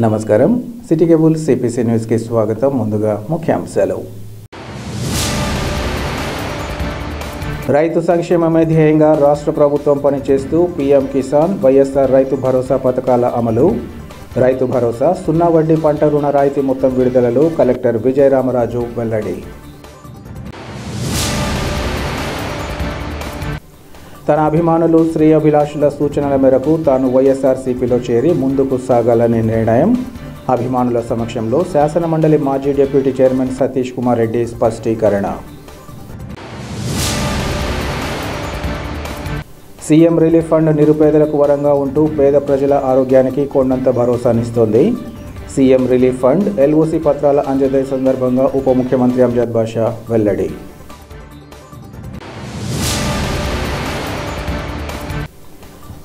నమస్కారం city cable CPC news కి స్వాగతం. ముందుగా ముఖ్యాంశాలు. రైతు సంక్షేమమే ధ్యేయంగా రాష్ట్ర ప్రభుత్వం పనిచేస్తూ పీఎం కిసాన్, వైఎస్ఆర్ రైతు భరోసా పథకాల అమలు. రైతు భరోసా, సున్నా వడ్డీ పంట రుణ రాయితీ మొత్తం విడుదలలో కలెక్టర్ విజయరామరాజు వెల్లడి. తన అభిమానులు శ్రేయోభిలాషుల సూచనల మేరకు తాను వైఎస్ఆర్సీపీలో చేరి ముందుకు సాగాలని నిర్ణయం. అభిమానుల సమక్షంలో శాసనమండలి మాజీ డిప్యూటీ చైర్మన్ సతీష్ కుమార్ రెడ్డి స్పష్టీకరణ. సీఎం రిలీఫ్ ఫండ్ నిరుపేదలకు వరంగా ఉంటూ పేద ప్రజల ఆరోగ్యానికి కొండంత భరోసానిస్తోంది. సీఎం రిలీఫ్ ఫండ్ ఎల్ఓసి పత్రాల అంజదయ సందర్భంగా ఉప ముఖ్యమంత్రి అంజద్ బాషా వెల్లడి.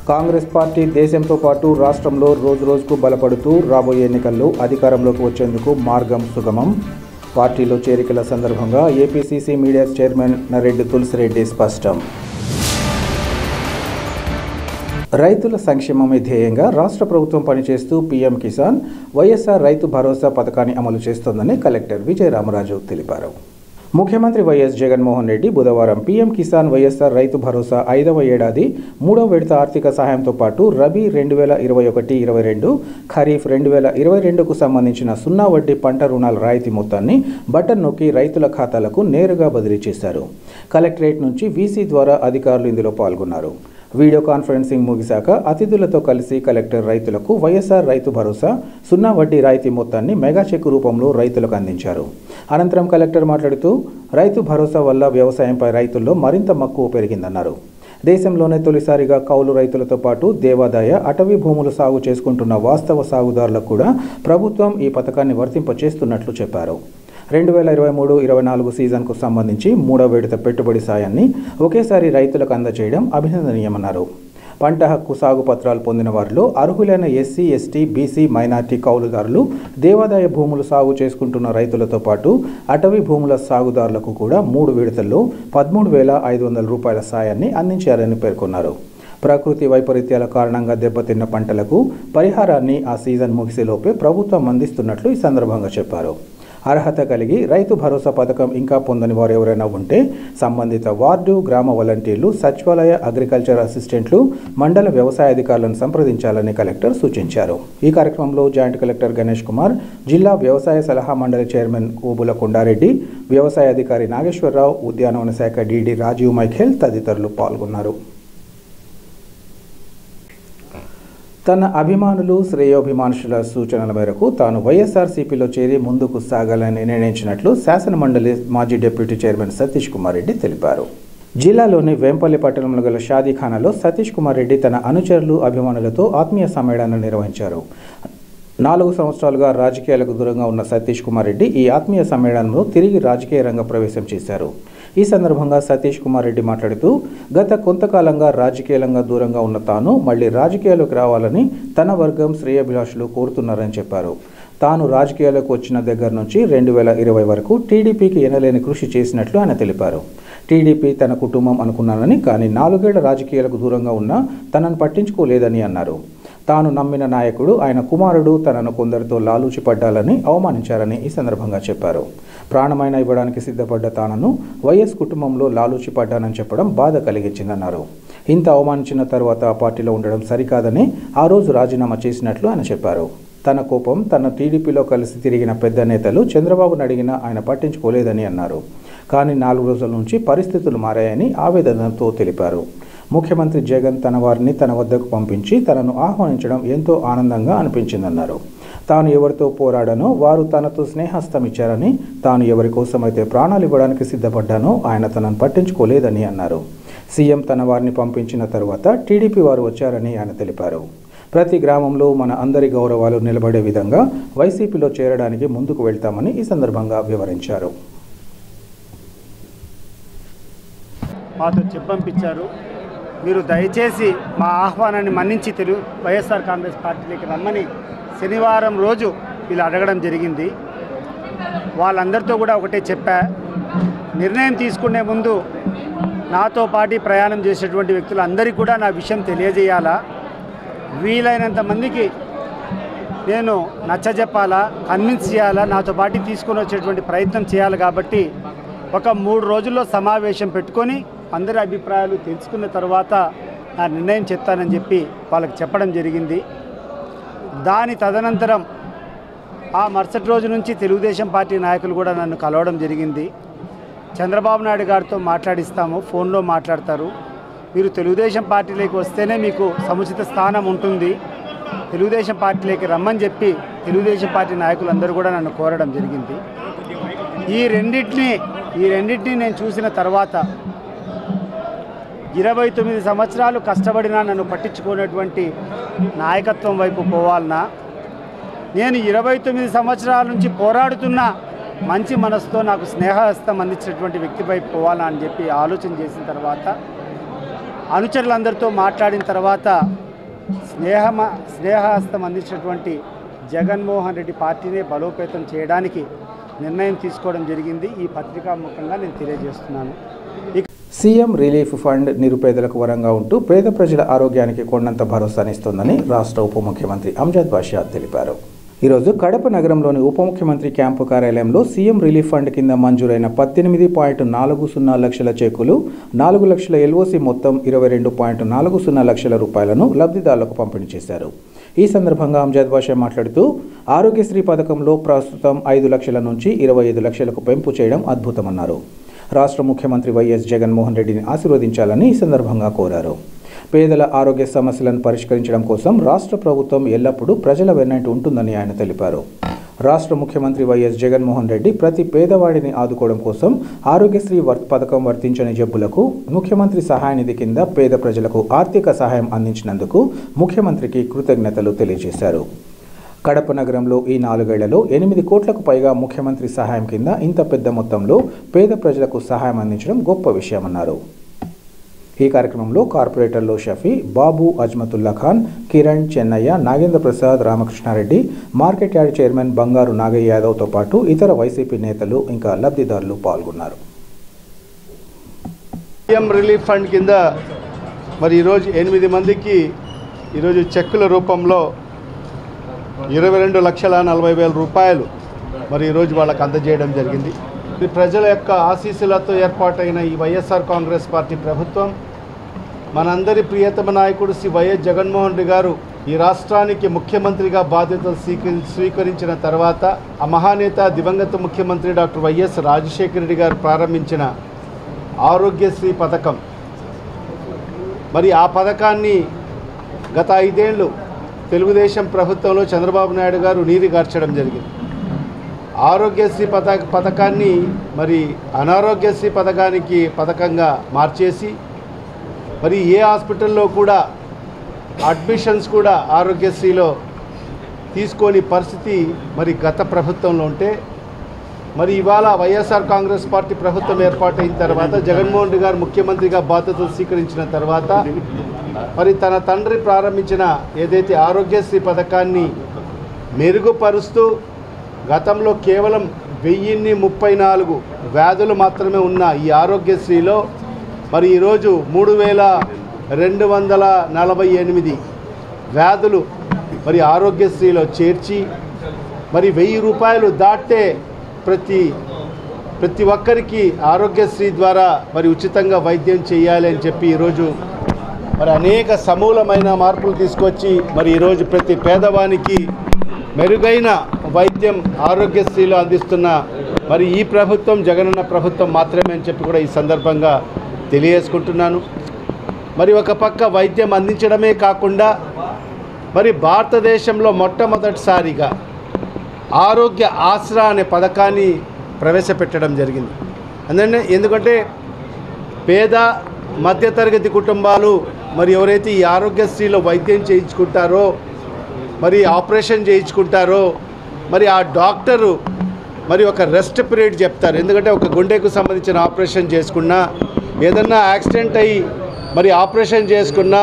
కాంగ్రెస్ పార్టీ దేశంతో పాటు రాష్ట్రంలో రోజురోజుకు బలపడుతూ రాబోయే ఎన్నికల్లో అధికారంలోకి వచ్చేందుకు మార్గం సుగమం. పార్టీలో చేరికల సందర్భంగా APCC media chairman Nareddy Tulasi Reddy స్పష్టం. రైతుల సంక్షేమమే ధ్యేయంగా రాష్ట్ర ప్రభుత్వం పనిచేస్తూ పీఎం కిసాన్, వైఎస్ఆర్ రైతు భరోసా పథకాన్ని అమలు చేస్తోందని కలెక్టర్ విజయరామరాజు తెలిపారు. ముఖ్యమంత్రి వైఎస్ జగన్మోహన్ రెడ్డి బుధవారం పీఎం కిసాన్, వైఎస్ఆర్ రైతు భరోసా 5వ ఏడాది 3వ విడత ఆర్థిక సహాయంతో పాటు రబీ 2021-22, ఖరీఫ్ 2022కు సంబంధించిన సున్నా వడ్డీ పంట రుణాల రాయితీ మొత్తాన్ని బటన్ నొక్కి రైతుల ఖాతాలకు నేరుగా బదిలీ చేశారు. కలెక్టరేట్ నుంచి వీసీ ద్వారా అధికారులు ఇందులో పాల్గొన్నారు. వీడియో కాన్ఫరెన్సింగ్ ముగిశాక అతిథులతో కలిసి కలెక్టర్ రైతులకు వైఎస్ఆర్ రైతు భరోసా సున్నా వడ్డీ రాయితీ మొత్తాన్ని మెగా చెక్ రూపంలో రైతులకు అందించారు. అనంతరం కలెక్టర్ మాట్లాడుతూ రైతు భరోసా వల్ల వ్యవసాయంపై రైతుల్లో మరింత మక్కువ పెరిగిందన్నారు. దేశంలోనే తొలిసారిగా కౌలు రైతులతో పాటు దేవాదాయ, అటవీ భూములు సాగు చేసుకుంటున్న వాస్తవ సాగుదారులకు కూడా ప్రభుత్వం ఈ పథకాన్ని వర్తింపచేస్తున్నట్లు చెప్పారు. 2023-24 సీజన్కు సంబంధించి 3వ విడత పెట్టుబడి సాయాన్ని ఒకేసారి రైతులకు అందజేయడం అభినందనీయమన్నారు. పంట హక్కు సాగు పత్రాలు పొందిన వారిలో అర్హులైన ఎస్సీ, ఎస్టీ, బీసీ, మైనార్టీ కౌలుదారులు, దేవాదాయ భూములు సాగు చేసుకుంటున్న రైతులతో పాటు అటవీ భూముల సాగుదారులకు కూడా 3 విడతల్లో 13,500 రూపాయల సాయాన్ని అందించారని పేర్కొన్నారు. ప్రకృతి వైపరీత్యాల కారణంగా దెబ్బతిన్న పంటలకు పరిహారాన్ని ఆ సీజన్ ముగిసేలోపే ప్రభుత్వం అందిస్తున్నట్లు ఈ సందర్భంగా చెప్పారు. అర్హత కలిగి రైతు భరోసా పథకం ఇంకా పొందని వారు ఎవరైనా ఉంటే సంబంధిత వార్డు, గ్రామ వాలంటీర్లు, సచివాలయ అగ్రికల్చర్ అసిస్టెంట్లు, మండల వ్యవసాయ అధికారులను సంప్రదించాలని కలెక్టర్ సూచించారు. ఈ కార్యక్రమంలో జాయింట్ కలెక్టర్ గణేష్ కుమార్, జిల్లా వ్యవసాయ సలహా మండలి చైర్మన్ కోబుల కొండారెడ్డి, వ్యవసాయ అధికారి నాగేశ్వరరావు, ఉద్యానవన శాఖ డీడీ రాజీవ్ మైఖేల్ తదితరులు పాల్గొన్నారు. తన అభిమానులు, శ్రేయోభిమానుషుల సూచనల మేరకు తాను వైఎస్ఆర్సీపీలో చేరి ముందుకు సాగాలని నిర్ణయించినట్లు శాసనమండలి మాజీ డిప్యూటీ చైర్మన్ సతీష్ కుమార్ రెడ్డి తెలిపారు. జిల్లాలోని వేంపల్లి పట్టణంలో గల షాదీఖానాలో సతీష్ కుమార్ రెడ్డి తన అనుచరులు, అభిమానులతో ఆత్మీయ సమ్మేళనం నిర్వహించారు. 4 సంవత్సరాలుగా రాజకీయాలకు దూరంగా ఉన్న సతీష్ కుమార్ రెడ్డి ఈ ఆత్మీయ సమ్మేళనంలో తిరిగి రాజకీయ రంగ ప్రవేశం చేశారు. ఈ సందర్భంగా సతీష్ కుమార్ రెడ్డి మాట్లాడుతూ గత కొంతకాలంగా రాజకీయంగా దూరంగా ఉన్న తాను మళ్లీ రాజకీయాల్లోకి రావాలని తన వర్గం శ్రేయోభిలాషులు కోరుతున్నారని చెప్పారు. తాను రాజకీయాలకు వచ్చిన దగ్గర నుంచి 2020 వరకు టీడీపీకి ఎనలేని కృషి చేసినట్లు ఆయన తెలిపారు. టీడీపీ తన కుటుంబం అనుకున్నానని, కానీ 4 ఏళ్ల రాజకీయాలకు దూరంగా ఉన్నా తనను పట్టించుకోలేదని అన్నారు. తాను నమ్మిన నాయకుడు, ఆయన కుమారుడు తనను కొందరితో లాలూచి పడ్డాలని అవమానించారని ఈ సందర్భంగా చెప్పారు. ప్రాణమైన ఇవ్వడానికి సిద్ధపడ్డ తానను వైఎస్ కుటుంబంలో లాలూచి పడ్డానని చెప్పడం బాధ కలిగించిందన్నారు. ఇంత అవమానించిన తర్వాత ఆ పార్టీలో ఉండడం సరికాదని ఆ రోజు రాజీనామా చేసినట్లు ఆయన చెప్పారు. తన కోపం తన టీడీపీలో కలిసి తిరిగిన పెద్ద నేతలు చంద్రబాబును అడిగినా ఆయన పట్టించుకోలేదని అన్నారు. కానీ 4 రోజుల నుంచి పరిస్థితులు మారాయని ఆవేదనతో తెలిపారు. ముఖ్యమంత్రి జగన్ తన వారిని తన వద్దకు పంపించి తనను ఆహ్వానించడం ఎంతో ఆనందంగా అనిపించిందన్నారు. తాను ఎవరితో పోరాడానో వారు తనతో స్నేహస్తం ఇచ్చారని, తాను ఎవరి కోసమైతే ప్రాణాలు ఇవ్వడానికి సిద్ధపడ్డానో ఆయన తనను పట్టించుకోలేదని అన్నారు. సీఎం తన వారిని పంపించిన తర్వాత టీడీపీ వారు వచ్చారని ఆయన తెలిపారు. ప్రతి గ్రామంలో మన అందరి గౌరవాలు నిలబడే విధంగా వైసీపీలో చేరడానికి ముందుకు వెళ్తామని ఈ సందర్భంగా వివరించారు. మాతో చెప్పంపించారు. మీరు దయచేసి మా ఆహ్వానాన్ని మన్నించి వైఎస్ఆర్ కాంగ్రెస్ పార్టీలోకి రమ్మని శనివారం రోజు వీళ్ళు అడగడం జరిగింది. వాళ్ళందరితో కూడా ఒకటే చెప్పా, నిర్ణయం తీసుకునే ముందు నాతో పాటు ప్రయాణం చేసేటువంటి వ్యక్తులందరికీ కూడా నా విషయం తెలియజేయాలా, వీలైనంత మందికి నేను నచ్చజెప్పాలా, కన్విన్స్ చేయాలా, నాతో పాటు తీసుకొని వచ్చేటువంటి ప్రయత్నం చేయాలి. కాబట్టి ఒక 3 రోజుల్లో సమావేశం పెట్టుకొని అందరి అభిప్రాయాలు తెలుసుకున్న తర్వాత నా నిర్ణయం చెప్తానని చెప్పి వాళ్ళకి చెప్పడం జరిగింది. దాని తదనంతరం ఆ మరుసటి రోజు నుంచి తెలుగుదేశం పార్టీ నాయకులు కూడా నన్ను కలవడం జరిగింది. చంద్రబాబు నాయుడు గారితో మాట్లాడిస్తాము, ఫోన్లో మాట్లాడతారు, మీరు తెలుగుదేశం పార్టీలోకి వస్తేనే మీకు సముచిత స్థానం ఉంటుంది, తెలుగుదేశం పార్టీలోకి రమ్మని చెప్పి తెలుగుదేశం పార్టీ నాయకులందరూ కూడా నన్ను కోరడం జరిగింది. ఈ రెండింటినీ నేను చూసిన తర్వాత 29 సంవత్సరాలు కష్టపడినా నన్ను పట్టించుకునేటువంటి నాయకత్వం వైపు పోవాలన్నా, నేను 29 సంవత్సరాల నుంచి పోరాడుతున్న మంచి మనసుతో నాకు స్నేహహస్తం అందించినటువంటి వ్యక్తి వైపు పోవాలా అని చెప్పి ఆలోచన చేసిన తర్వాత, అనుచరులందరితో మాట్లాడిన తర్వాత స్నేహహస్తం అందించినటువంటి జగన్మోహన్ రెడ్డి పార్టీనే బలోపేతం చేయడానికి నిర్ణయం తీసుకోవడం జరిగింది. ఈ పత్రికాముఖంగా నేను తెలియజేస్తున్నాను. సీఎం రిలీఫ్ ఫండ్ నిరుపేదలకు వరంగా ఉంటూ పేద ప్రజల ఆరోగ్యానికి కొండంత భరోసానిస్తోందని రాష్ట్ర ఉప ముఖ్యమంత్రి అంజద్ బాషా తెలిపారు. ఈరోజు కడప నగరంలోని ఉప ముఖ్యమంత్రి క్యాంపు కార్యాలయంలో సీఎం రిలీఫ్ ఫండ్ కింద మంజూరైన 18.40 లక్షల చెక్కులు, 4 లక్షల ఎల్ఓసి మొత్తం 22.40 లక్షల రూపాయలను లబ్ధిదారులకు పంపిణీ చేశారు. ఈ సందర్భంగా అంజద్ బాషా మాట్లాడుతూ ఆరోగ్యశ్రీ పథకంలో ప్రస్తుతం 5 లక్షల నుంచి 25 లక్షలకు పెంపు చేయడం అద్భుతమన్నారు. రాష్ట్ర ముఖ్యమంత్రి వైఎస్ జగన్మోహన్ రెడ్డిని ఆశీర్వదించాలని ఈ సందర్భంగా కోరారు. పేదల ఆరోగ్య సమస్యలను పరిష్కరించడం కోసం రాష్ట్ర ప్రభుత్వం ఎల్లప్పుడూ ప్రజల వెన్నంటి ఉంటుందని ఆయన తెలిపారు. రాష్ట్ర ముఖ్యమంత్రి వైఎస్ జగన్మోహన్ రెడ్డి ప్రతి పేదవాడిని ఆదుకోవడం కోసం ఆరోగ్యశ్రీ పథకం వర్తించని జబ్బులకు ముఖ్యమంత్రి సహాయ నిధి కింద పేద ప్రజలకు ఆర్థిక సహాయం అందించినందుకు ముఖ్యమంత్రికి కృతజ్ఞతలు తెలియజేశారు. కడప నగరంలో ఈ 4 ఏళ్లలో 8 కోట్లకు పైగా ముఖ్యమంత్రి సహాయం కింద ఇంత పెద్ద మొత్తంలో పేద ప్రజలకు సహాయం అందించడం గొప్ప విషయమన్నారు. ఈ కార్యక్రమంలో కార్పొరేటర్లు Shafi, Babu, Azmatullah Khan, Kiran, Chennaiah, Nagendra Prasad, Ramakrishna Reddy, market yard chairman Bangaru Nagaiah యాదవ్తో పాటు ఇతర వైసీపీ నేతలు ఇంకా లబ్ధిదారులు పాల్గొన్నారు. సీఎం రిలీఫ్ ఫండ్ కింద మరి ఈరోజు 8 మందికి ఈరోజు చెక్కుల రూపంలో 22,40,000 రూపాయలు మరి ఈరోజు వాళ్ళకి అందజేయడం జరిగింది. ప్రజల యొక్క ఆశీస్సులతో ఏర్పాటైన ఈ వైఎస్ఆర్ కాంగ్రెస్ పార్టీ ప్రభుత్వం, మనందరి ప్రియతమ నాయకుడు శ్రీ వైఎస్ జగన్మోహన్ రెడ్డి గారు ఈ రాష్ట్రానికి ముఖ్యమంత్రిగా బాధ్యతలు స్వీకరించిన తర్వాత ఆ మహానేత దివంగత ముఖ్యమంత్రి డాక్టర్ వైఎస్ రాజశేఖర రెడ్డి గారు ప్రారంభించిన ఆరోగ్యశ్రీ పథకం, మరి ఆ పథకాన్ని గత 5 ఏళ్ళు తెలుగుదేశం ప్రభుత్వంలో చంద్రబాబు నాయుడు గారు నీరుగార్చడం జరిగింది. ఆరోగ్యశ్రీ పథకాన్ని మరి అనారోగ్యశ్రీ పథకంగా మార్చేసి మరి ఏ హాస్పిటల్లో కూడా అడ్మిషన్స్ కూడా ఆరోగ్యశ్రీలో తీసుకొని పరిస్థితి మరి గత ప్రభుత్వంలో ఉంటే, మరి ఇవాళ వైఎస్ఆర్ కాంగ్రెస్ పార్టీ ప్రభుత్వం ఏర్పాటైన తర్వాత జగన్మోహన్ రెడ్డి గారు ముఖ్యమంత్రిగా బాధ్యతలు స్వీకరించిన తర్వాత మరి తన తండ్రి ప్రారంభించిన ఏదైతే ఆరోగ్యశ్రీ పథకాన్ని మెరుగుపరుస్తూ గతంలో కేవలం 1034 వ్యాధులు మాత్రమే ఉన్న ఈ ఆరోగ్యశ్రీలో మరి ఈరోజు 3,248 వ్యాధులు మరి ఆరోగ్యశ్రీలో చేర్చి మరి 1,000 రూపాయలు దాటే ప్రతి ఒక్కరికి ఆరోగ్యశ్రీ ద్వారా మరి ఉచితంగా వైద్యం చేయాలి అని చెప్పి ఈరోజు మరి అనేక సమూలమైన మార్పులు తీసుకొచ్చి మరి ఈరోజు ప్రతి పేదవానికి మెరుగైన వైద్యం ఆరోగ్యశ్రీలో అందిస్తున్న మరి ఈ ప్రభుత్వం జగనన్న ప్రభుత్వం మాత్రమే అని చెప్పి కూడా ఈ సందర్భంగా తెలియజేసుకుంటున్నాను. మరి ఒక పక్క వైద్యం అందించడమే కాకుండా మరి భారతదేశంలో మొట్టమొదటిసారిగా ఆరోగ్య ఆసరా అనే పథకాన్ని ప్రవేశపెట్టడం జరిగింది. ఎందుకంటే పేద మధ్యతరగతి కుటుంబాలు మరి ఎవరైతే ఈ ఆరోగ్యశ్రీలో వైద్యం చేయించుకుంటారో మరి ఆపరేషన్ చేయించుకుంటారో మరి ఆ డాక్టరు మరి ఒక రెస్ట్ పీరియడ్ చెప్తారు. ఎందుకంటే ఒక గుండెకు సంబంధించిన ఆపరేషన్ చేసుకున్నా, ఏదన్నా యాక్సిడెంట్ అయ్యి మరి ఆపరేషన్ చేసుకున్నా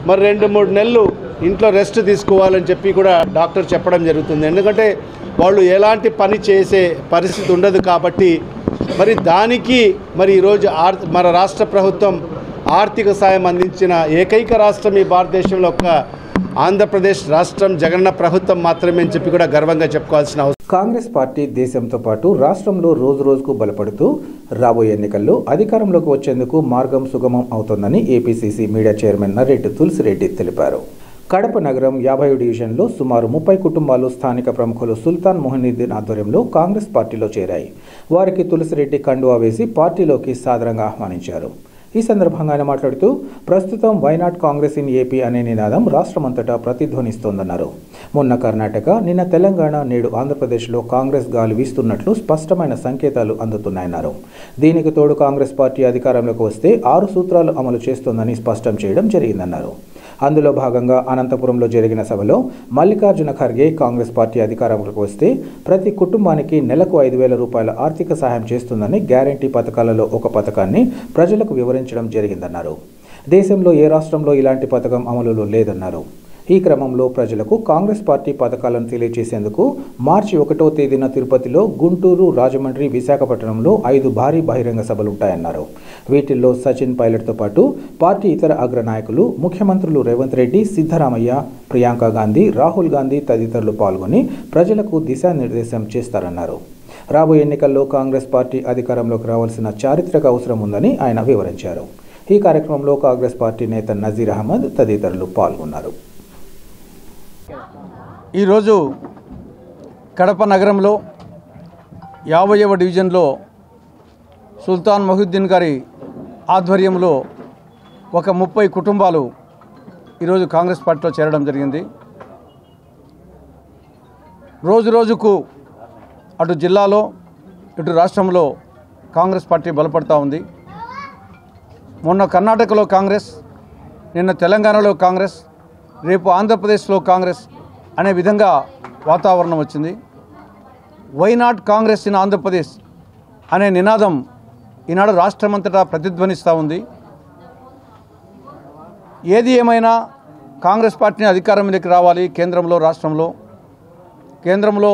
మరి 2-3 నెలలు ఇంట్లో రెస్ట్ తీసుకోవాలని చెప్పి కూడా డాక్టర్ చెప్పడం జరుగుతుంది. ఎందుకంటే వాళ్ళు ఎలాంటి పని చేసే పరిస్థితి ఉండదు కాబట్టి మరి దానికి మరి ఈరోజు మన రాష్ట్ర ప్రభుత్వం ఆర్థిక సాయం అందించిన ఏకైక రాష్ట్రం ఈ భారతదేశంలో ఒక్క ఆంధ్రప్రదేశ్ రాష్ట్రం జగనన్న ప్రభుత్వం మాత్రమే అని చెప్పి కూడా గర్వంగా చెప్పుకోవాల్సిన అవసరం. కాంగ్రెస్ పార్టీ దేశంతో పాటు రాష్ట్రంలో రోజురోజుకు బలపడుతూ రాబోయే ఎన్నికల్లో అధికారంలోకి వచ్చేందుకు మార్గం సుగమం అవుతోందని APCC media chairman Narreddy Tulasi Reddy తెలిపారు. కడప నగరం 50 డివిజన్లో సుమారు 30 కుటుంబాలు స్థానిక ప్రముఖులు సుల్తాన్ మొహినుద్దీన్ ఆధ్వర్యంలో కాంగ్రెస్ పార్టీలో చేరాయి. వారికి తులసిరెడ్డి కండువా వేసి పార్టీలోకి సాదరంగా ఆహ్వానించారు. ఈ సందర్భంగా ఆయన మాట్లాడుతూ ప్రస్తుతం వైనాట్ కాంగ్రెస్ ఇన్ ఏపీ అనే నినాదం రాష్ట్రమంతటా ప్రతిధ్వనిస్తోందన్నారు. మొన్న కర్ణాటక, నిన్న తెలంగాణ, నేడు ఆంధ్రప్రదేశ్లో కాంగ్రెస్ గాలి వీస్తున్నట్లు స్పష్టమైన సంకేతాలు అందుతున్నాయన్నారు. దీనికి తోడు కాంగ్రెస్ పార్టీ అధికారంలోకి వస్తే 6 సూత్రాలు అమలు చేస్తోందని స్పష్టం చేయడం జరిగిందన్నారు. అందులో భాగంగా అనంతపురంలో జరిగిన సభలో మల్లికార్జున ఖర్గే కాంగ్రెస్ పార్టీ అధికారంలోకి వస్తే ప్రతి కుటుంబానికి నెలకు 5,000 రూపాయల ఆర్థిక సహాయం చేస్తుందని గ్యారంటీ పథకాలలో ఒక పథకాన్ని ప్రజలకు వివరించడం జరిగిందన్నారు. దేశంలో ఏ రాష్ట్రంలో ఇలాంటి పథకం అమలులో లేదన్నారు. ఈ క్రమంలో ప్రజలకు కాంగ్రెస్ పార్టీ పథకాలను తెలియజేసేందుకు మార్చి 1వ తేదీన తిరుపతిలో, గుంటూరు, రాజమండ్రి, విశాఖపట్నంలో 5 భారీ బహిరంగ సభలుంటాయన్నారు. వీటిల్లో సచిన్ పైలట్తో పాటు పార్టీ ఇతర అగ్రనాయకులు, ముఖ్యమంత్రులు రేవంత్ రెడ్డి, సిద్ధరామయ్య, ప్రియాంక గాంధీ, రాహుల్ గాంధీ తదితరులు పాల్గొని ప్రజలకు దిశానిర్దేశం చేస్తారన్నారు. రాబోయే ఎన్నికల్లో కాంగ్రెస్ పార్టీ అధికారంలోకి రావాల్సిన చారిత్రక అవసరం ఉందని ఆయన వివరించారు. ఈ కార్యక్రమంలో కాంగ్రెస్ పార్టీ నేత నజీర్ అహ్మద్ తదితరులు పాల్గొన్నారు. ఈరోజు కడప నగరంలో 50వ డివిజన్లో సుల్తాన్ మొహినుద్దీన్ గారి ఆధ్వర్యంలో ఒక 30 కుటుంబాలు ఈరోజు కాంగ్రెస్ పార్టీలో చేరడం జరిగింది. రోజు రోజుకు అటు జిల్లాలో ఇటు రాష్ట్రంలో కాంగ్రెస్ పార్టీ బలపడతా ఉంది. మొన్న కర్ణాటకలో కాంగ్రెస్, నిన్న తెలంగాణలో కాంగ్రెస్, రేపు ఆంధ్రప్రదేశ్లో కాంగ్రెస్ అనే విధంగా వాతావరణం వచ్చింది. Why not Congress in Andhra Pradesh అనే నినాదం ఈనాడు రాష్ట్రమంతటా ప్రతిధ్వనిస్తూ ఉంది. ఏది ఏమైనా కాంగ్రెస్ పార్టీని అధికారంలోకి రావాలి. కేంద్రంలో, రాష్ట్రంలో, కేంద్రంలో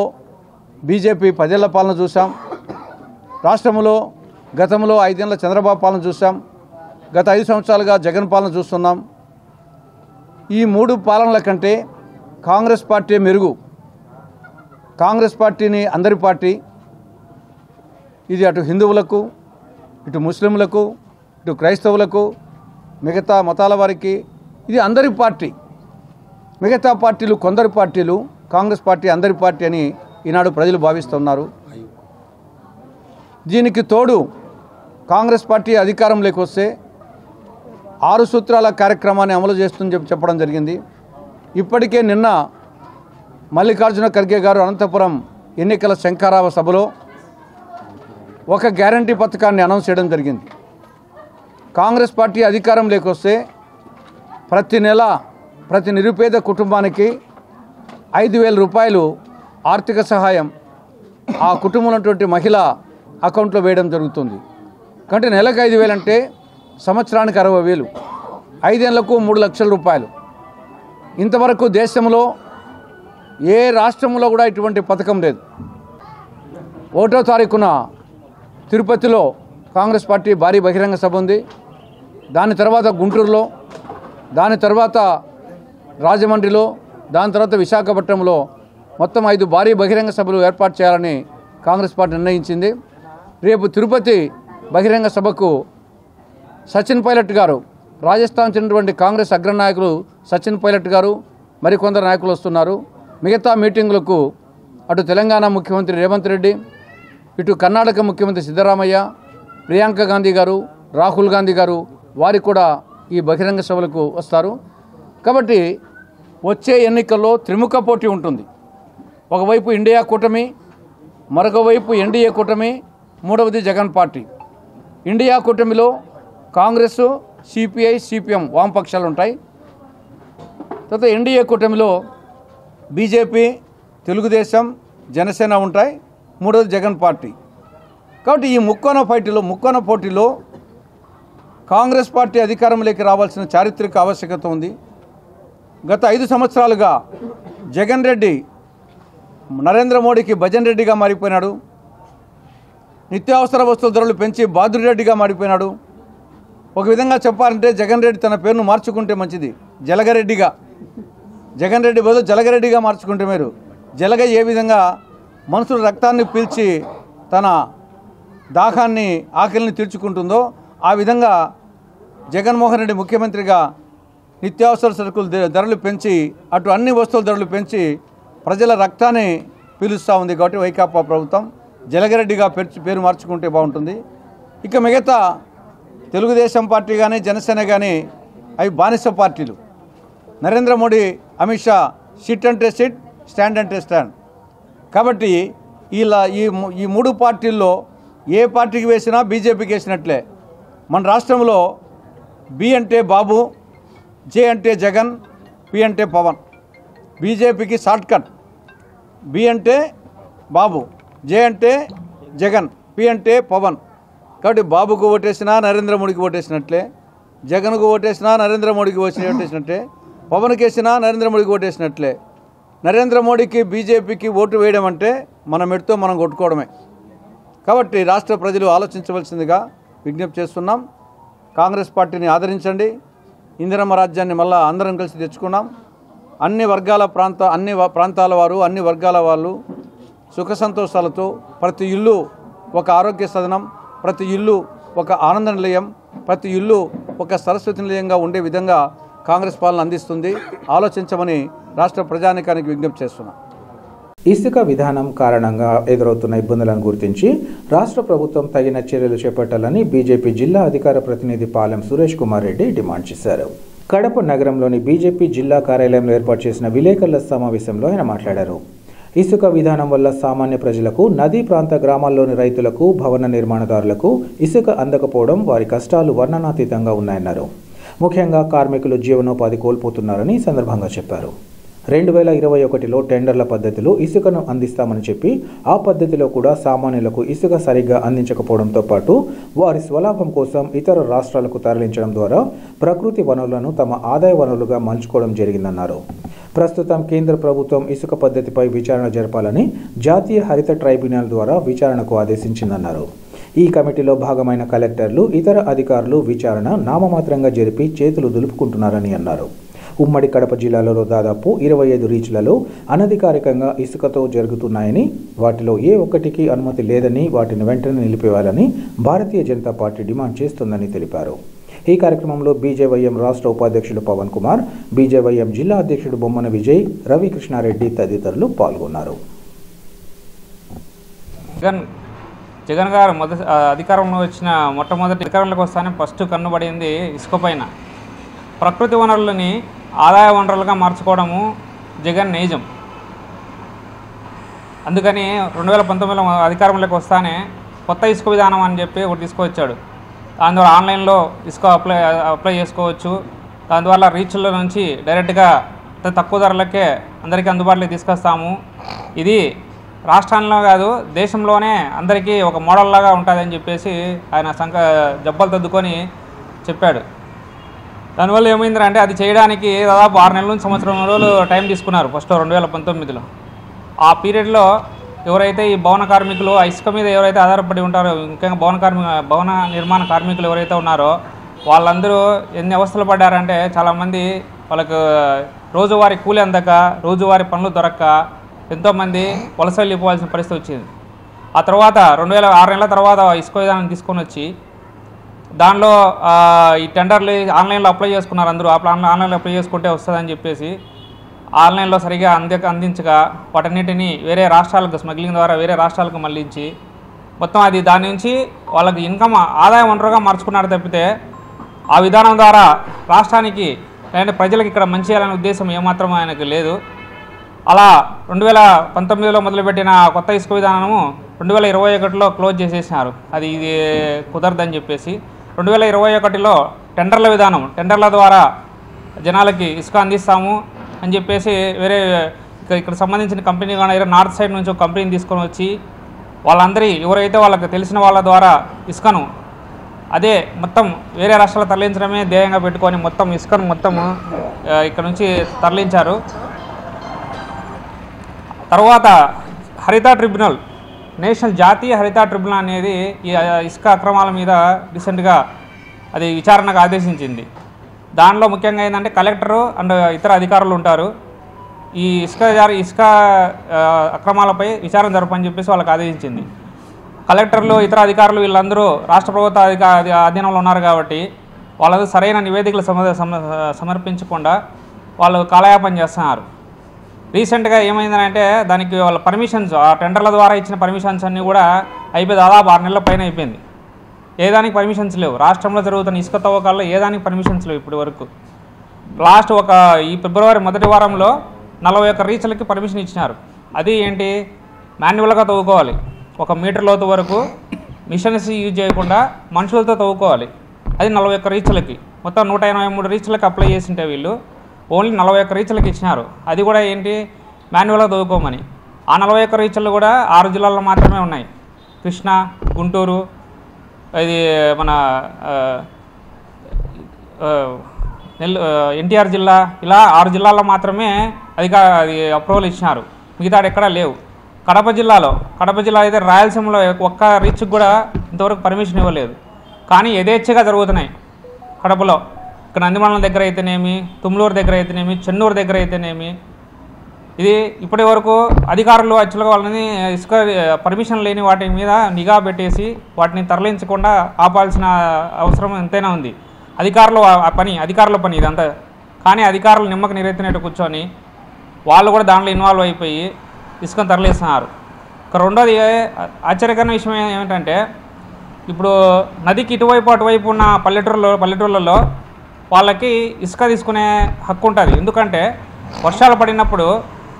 బీజేపీ 10 ఏళ్ల పాలన చూసాం. రాష్ట్రంలో గతంలో 5 ఏళ్ల చంద్రబాబు పాలన చూసాం. గత 5 సంవత్సరాలుగా జగన్ పాలన చూస్తున్నాం. ఈ 3 పాలనల కంటే కాంగ్రెస్ పార్టీ మెరుగు. కాంగ్రెస్ పార్టీని అందరి పార్టీ. ఇది అటు హిందువులకు, ఇటు ముస్లింలకు, ఇటు క్రైస్తవులకు, మిగతా మతాల వారికి ఇది అందరి పార్టీ. మిగతా పార్టీలు కొందరి పార్టీలు, కాంగ్రెస్ పార్టీ అందరి పార్టీ అని ఈనాడు ప్రజలు భావిస్తున్నారు. దీనికి తోడు కాంగ్రెస్ పార్టీ అధికారంలోకి వస్తే 6 సూత్రాల కార్యక్రమాన్ని అమలు చేస్తుందని చెప్పడం జరిగింది. ఇప్పటికే నిన్న మల్లికార్జున ఖర్గే గారు అనంతపురం ఎన్నికల శంఖారావ సభలో ఒక గ్యారంటీ పథకాన్ని అనౌన్స్ చేయడం జరిగింది. కాంగ్రెస్ పార్టీ అధికారంలోకి వస్తే ప్రతి నెల ప్రతి నిరుపేద కుటుంబానికి 5,000 రూపాయలు ఆర్థిక సహాయం ఆ కుటుంబంలో ఉన్నటువంటి మహిళ అకౌంట్లో వేయడం జరుగుతుంది. అంటే నెలకు 5,000 అంటే సంవత్సరానికి 60,000, 5 ఏళ్లకు 3 లక్షల రూపాయలు. ఇంతవరకు దేశంలో ఏ రాష్ట్రంలో కూడా ఇటువంటి పథకం లేదు. 1వ తారీఖున తిరుపతిలో కాంగ్రెస్ పార్టీ భారీ బహిరంగ సభ ఉంది. దాని తర్వాత గుంటూరులో, దాని తర్వాత రాజమండ్రిలో, దాని తర్వాత విశాఖపట్నంలో మొత్తం 5 భారీ బహిరంగ సభలు ఏర్పాటు చేయాలని కాంగ్రెస్ పార్టీ నిర్ణయించింది. రేపు తిరుపతి బహిరంగ సభకు సచిన్ పైలట్ గారు, రాజస్థాన్ చెందినటువంటి కాంగ్రెస్ అగ్రనాయకులు సచిన్ పైలట్ గారు, మరికొందరు నాయకులు వస్తున్నారు. మిగతా మీటింగులకు అటు తెలంగాణ ముఖ్యమంత్రి రేవంత్ రెడ్డి, ఇటు కర్ణాటక ముఖ్యమంత్రి సిద్ధరామయ్య, ప్రియాంక గాంధీ గారు, రాహుల్ గాంధీ గారు వారి కూడా ఈ బహిరంగ సభలకు వస్తారు. కాబట్టి వచ్చే ఎన్నికల్లో త్రిముఖ పోటీ ఉంటుంది. ఒకవైపు ఇండియా కూటమి, మరొక వైపు ఎన్డీఏ కూటమి, మూడవది జగన్ పార్టీ. ఇండియా కూటమిలో కాంగ్రెస్, సిపిఐ, సిపిఎం వామపక్షాలు ఉంటాయి. తర్వాత ఎన్డీఏ కూటమిలో బీజేపీ, తెలుగుదేశం, జనసేన ఉంటాయి. మూడవది జగన్ పార్టీ. కాబట్టి ఈ ముక్కోన పోటీలో కాంగ్రెస్ పార్టీ అధికారంలోకి రావాల్సిన చారిత్రక ఆవశ్యకత ఉంది. గత 5 సంవత్సరాలుగా జగన్ రెడ్డి నరేంద్ర మోడీకి భజన్ రెడ్డిగా మారిపోయినాడు. నిత్యావసర వస్తువుల ధరలు పెంచి బాదురి రెడ్డిగా మారిపోయినాడు. ఒక విధంగా చెప్పాలంటే జగన్ రెడ్డి తన పేరును మార్చుకుంటే మంచిది, జలగరెడ్డిగా. జగన్ రెడ్డి బదులు జలగరెడ్డిగా మార్చుకుంటే మీరు జలగ ఏ విధంగా మనుషుల రక్తాన్ని పీల్చి తన దాహాన్ని ఆకలిని తీర్చుకుంటుందో ఆ విధంగా జగన్మోహన్ రెడ్డి ముఖ్యమంత్రిగా నిత్యావసర సరుకులు ధరలు పెంచి అటు అన్ని వస్తువుల ధరలు పెంచి ప్రజల రక్తాన్ని పీలుస్తూ ఉంది. కాబట్టి వైకాపా ప్రభుత్వం జలగరెడ్డిగా పేరు మార్చుకుంటే బాగుంటుంది. ఇక మిగతా తెలుగుదేశం పార్టీ కానీ జనసేన కానీ అవి బానిస పార్టీలు. నరేంద్ర మోడీ అమిత్ షా సిట్ అంటే సిట్, స్టాండ్ అంటే స్టాండ్. కాబట్టి ఇలా ఈ మూడు పార్టీల్లో ఏ పార్టీకి వేసినా బీజేపీకి వేసినట్లే. మన రాష్ట్రంలో బి అంటే బాబు, జే అంటే జగన్, పి అంటే పవన్. బీజేపీకి షార్ట్ కట్. బి అంటే బాబు, జే అంటే జగన్, పి అంటే పవన్. కాబట్టి బాబుకు ఓటేసినా నరేంద్ర మోడీకి ఓటేసినట్లే, జగన్కు ఓటేసినా నరేంద్ర మోడీకి ఓటేసినట్లే, పవన్కి వేసినా నరేంద్ర మోడీకి ఓటేసినట్లే. నరేంద్ర మోడీకి బీజేపీకి ఓటు వేయడం అంటే మన మెట్టుతో మనం కొట్టుకోవడమే. కాబట్టి రాష్ట్ర ప్రజలు ఆలోచించవలసిందిగా విజ్ఞప్తి చేస్తున్నాం. కాంగ్రెస్ పార్టీని ఆదరించండి. ఇందిరమ్మ రాజ్యాన్ని మళ్ళా అందరం కలిసి తెచ్చుకున్నాం. అన్ని ప్రాంతాల వారు, అన్ని వర్గాల వాళ్ళు సుఖ సంతోషాలతో ప్రతి ఇల్లు ఒక ఆరోగ్య సదనం, ప్రతి ఇల్లు ఒక ఆనంద నిలయం, ప్రతి ఇల్లు ఒక సరస్వతి నిలయంగా ఉండే విధంగా కాంగ్రెస్ పాలన అందిస్తుంది. ఆలోచించమని రాష్ట్ర ప్రజానికానికి విజ్ఞప్తి చేస్తున్నాం. ఇసుక విధానం కారణంగా ఎదురవుతున్న ఇబ్బందులను గుర్తించి రాష్ట్ర ప్రభుత్వం తగిన చర్యలు చేపట్టాలని బీజేపీ జిల్లా అధికార ప్రతినిధి పాలెం సురేష్ కుమార్ రెడ్డి డిమాండ్ చేశారు. కడప నగరంలోని బీజేపీ జిల్లా కార్యాలయంలో ఏర్పాటు చేసిన విలేకరుల సమావేశంలో ఆయన మాట్లాడారు. ఇసుక విధానం వల్ల సామాన్య ప్రజలకు, నదీ ప్రాంత గ్రామాల్లోని రైతులకు, భవన నిర్మాణదారులకు ఇసుక అందకపోవడం వారి కష్టాలు వర్ణనాతీతంగా ఉన్నాయన్నారు. ముఖ్యంగా కార్మికులు జీవనోపాధి కోల్పోతున్నారని ఈ సందర్భంగా చెప్పారు. 2021లో టెండర్ల పద్ధతిలో ఇసుకను అందిస్తామని చెప్పి ఆ పద్ధతిలో కూడా సామాన్యులకు ఇసుక సరిగ్గా అందించకపోవడంతో పాటు వారి స్వలాభం కోసం ఇతర రాష్ట్రాలకు తరలించడం ద్వారా ప్రకృతి వనరులను తమ ఆదాయ వనరులుగా మలుచుకోవడం జరిగిందన్నారు. ప్రస్తుతం కేంద్ర ప్రభుత్వం ఇసుక పద్ధతిపై విచారణ జరపాలని జాతీయ హరిత ట్రైబ్యునల్ ద్వారా విచారణకు ఆదేశించిందన్నారు. ఈ కమిటీలో భాగమైన కలెక్టర్లు, ఇతర అధికారులు విచారణ నామమాత్రంగా జరిపి చేతులు దులుపుకుంటున్నారని అన్నారు. ఉమ్మడి కడప జిల్లాలో దాదాపు 25 రీచ్లలో అనధికారికంగా ఇసుకతో జరుగుతున్నాయని, వాటిలో ఏ ఒక్కటికి అనుమతి లేదని, వాటిని వెంటనే నిలిపివేయాలని భారతీయ జనతా పార్టీ డిమాండ్ చేస్తుందని తెలిపారు. ఈ కార్యక్రమంలో బీజేవైఎం రాష్ట్ర ఉపాధ్యక్షుడు పవన్ కుమార్, బీజేవైఎం జిల్లా అధ్యక్షుడు బొమ్మన విజయ్, రవికృష్ణారెడ్డి తదితరులు పాల్గొన్నారు. జగన్ గారు అధికారంలో వచ్చిన మొట్టమొదటి అధికారంలోకి వస్తానే ఫస్ట్ కన్నుబడింది ఇసుక పైన. ప్రకృతి వనరులని ఆదాయ వనరులుగా మార్చుకోవడము జగన్ నైజం. అందుకని 2019లో అధికారంలోకి వస్తానే కొత్త ఇసుక విధానం అని చెప్పి ఒకటి తీసుకొచ్చాడు. దాని ద్వారా ఆన్లైన్లో ఇసుక అప్లై చేసుకోవచ్చు. దాని ద్వారా రీచ్ల నుంచి డైరెక్ట్గా తక్కువ ధరలకే అందరికీ అందుబాటులోకి తీసుకొస్తాము. ఇది రాష్ట్రంలో కాదు దేశంలోనే అందరికీ ఒక మోడల్ లాగా ఉంటుందని చెప్పేసి ఆయన జబ్బలు తద్దుకొని చెప్పాడు. దానివల్ల ఏమైందంటే అది చేయడానికి దాదాపు 6 నెలల నుంచి సంవత్సరం రోజులు టైం తీసుకున్నారు ఫస్ట్ 2019లో. ఆ పీరియడ్లో ఎవరైతే ఈ భవన కార్మికులు ఇసుక మీద ఎవరైతే ఆధారపడి ఉంటారో, ముఖ్యంగా భవన నిర్మాణ కార్మికులు ఎవరైతే ఉన్నారో వాళ్ళందరూ ఎన్ని అవస్థలు పడ్డారంటే చాలామంది వాళ్ళకు రోజువారీ కూలి అందక, రోజువారీ పనులు దొరక్క ఎంతోమంది వలస వెళ్ళిపోవాల్సిన పరిస్థితి వచ్చింది. ఆ తర్వాత 6 నెలల తర్వాత ఇసుక విధానం తీసుకొని వచ్చి దానిలో ఈ టెండర్లు ఆన్లైన్లో అప్లై చేసుకున్నారు. అందరూ ఆన్లైన్లో అప్లై చేసుకుంటే వస్తుందని చెప్పేసి ఆన్లైన్లో సరిగా అందించగా వాటన్నిటిని వేరే రాష్ట్రాలకు స్మగ్లింగ్ ద్వారా వేరే రాష్ట్రాలకు మళ్లించి మొత్తం అది దాని నుంచి వాళ్ళకి ఇన్కమ్ ఆదాయ వనరుగా మార్చుకున్నారు తప్పితే ఆ విధానం ద్వారా రాష్ట్రానికి లేదంటే ప్రజలకు ఇక్కడ మంచి చేయాలనే ఉద్దేశం ఏమాత్రం ఆయనకు లేదు. అలా 2019లో మొదలుపెట్టిన కొత్త ఇసుక విధానము 2021లో క్లోజ్ చేసేసినారు. అది ఇది కుదరదని చెప్పేసి 2021లో టెండర్ల విధానం, టెండర్ల ద్వారా జనాలకి ఇసుక అందిస్తాము అని చెప్పేసి వేరే ఇక్కడ సంబంధించిన కంపెనీ కానీ నార్త్ సైడ్ నుంచి ఒక కంపెనీని తీసుకొని వచ్చి వాళ్ళందరి ఎవరైతే వాళ్ళకి తెలిసిన వాళ్ళ ద్వారా ఇసుకను అదే మొత్తం వేరే రాష్ట్రాలు తరలించడమే ధ్యేయంగా పెట్టుకొని మొత్తం ఇసుకను మొత్తం ఇక్కడ నుంచి తరలించారు. తర్వాత హరిత ట్రిబ్యునల్, నేషనల్ జాతీయ హరిత ట్రిబ్యునల్ అనేది ఈ ఇసుక అక్రమాల మీద రీసెంట్గా అది విచారణకు ఆదేశించింది. దానిలో ముఖ్యంగా ఏంటంటే కలెక్టరు అండ్ ఇతర అధికారులు ఉంటారు. ఈ ఇసుక అక్రమాలపై విచారణ జరపని చెప్పేసి వాళ్ళకి ఆదేశించింది. కలెక్టర్లు, ఇతర అధికారులు వీళ్ళందరూ రాష్ట్ర ప్రభుత్వ అధీనంలో ఉన్నారు కాబట్టి వాళ్ళకు సరైన నివేదికలు సమర్పించకుండా వాళ్ళు కాలయాపన చేస్తున్నారు. రీసెంట్గా ఏమైందంటే దానికి వాళ్ళ పర్మిషన్స్, ఆ టెండర్ల ద్వారా ఇచ్చిన పర్మిషన్స్ అన్నీ కూడా అయిపోయి దాదాపు 6 నెలల పైన అయిపోయింది. ఏదానికి పర్మిషన్స్ లేవు. రాష్ట్రంలో జరుగుతున్న ఇసుక తవ్వకాల్లో ఏదానికి పర్మిషన్స్ లేవు ఇప్పటి వరకు. లాస్ట్ ఈ ఫిబ్రవరి మొదటి వారంలో 41 రీచ్లకి పర్మిషన్ ఇచ్చినారు. అది ఏంటి, మాన్యువల్గా తవ్వుకోవాలి, 1 మీటర్ లోతు వరకు మిషన్స్ యూజ్ చేయకుండా మనుషులతో తవ్వుకోవాలి. అది 41 రీచ్లకి, మొత్తం 183 రీచ్లకి అప్లై చేసింటే వీళ్ళు ఓన్లీ 41 రీచ్లకి ఇచ్చినారు. అది కూడా ఏంటి, మాన్యువల్గా తవ్వుకోమని. ఆ 41 రీచ్లు కూడా 6 జిల్లాల్లో మాత్రమే ఉన్నాయి. కృష్ణా, గుంటూరు, ఇది మన ఎన్టీఆర్ జిల్లా, ఇలా 6 జిల్లాల్లో మాత్రమే అది అప్రూవల్ ఇచ్చినారు. మిగతా ఎక్కడా లేవు. కడప జిల్లా అయితే రాయలసీమలో 1 రీచ్కి కూడా ఇంతవరకు పర్మిషన్ ఇవ్వలేదు. కానీ యథేచ్ఛగా జరుగుతున్నాయి కడపలో. ఇక్కడ నందిమండలం దగ్గర అయితేనేమి, తుమ్లూరు దగ్గర అయితేనేమి, చెన్నూరు దగ్గర అయితేనేమి. ఇది ఇప్పటి వరకు అధికారులు యాక్చువల్గా వాళ్ళని ఇసుక పర్మిషన్ లేని వాటి మీద నిఘా పెట్టేసి వాటిని తరలించకుండా ఆపాల్సిన అవసరం ఎంతైనా ఉంది. అధికారుల పని ఇదంతా. కానీ అధికారులు నిమ్మకు నీరెత్తినట్టు కూర్చొని వాళ్ళు కూడా దాంట్లో ఇన్వాల్వ్ అయిపోయి ఇసుకను తరలిస్తున్నారు. ఇక రెండోది ఆశ్చర్యకరమైన విషయం ఏమిటంటే, ఇప్పుడు నదికి ఇటువైపు అటువైపు ఉన్న పల్లెటూళ్ళలో వాళ్ళకి ఇసుక తీసుకునే హక్కు ఉంటుంది. ఎందుకంటే వర్షాలు పడినప్పుడు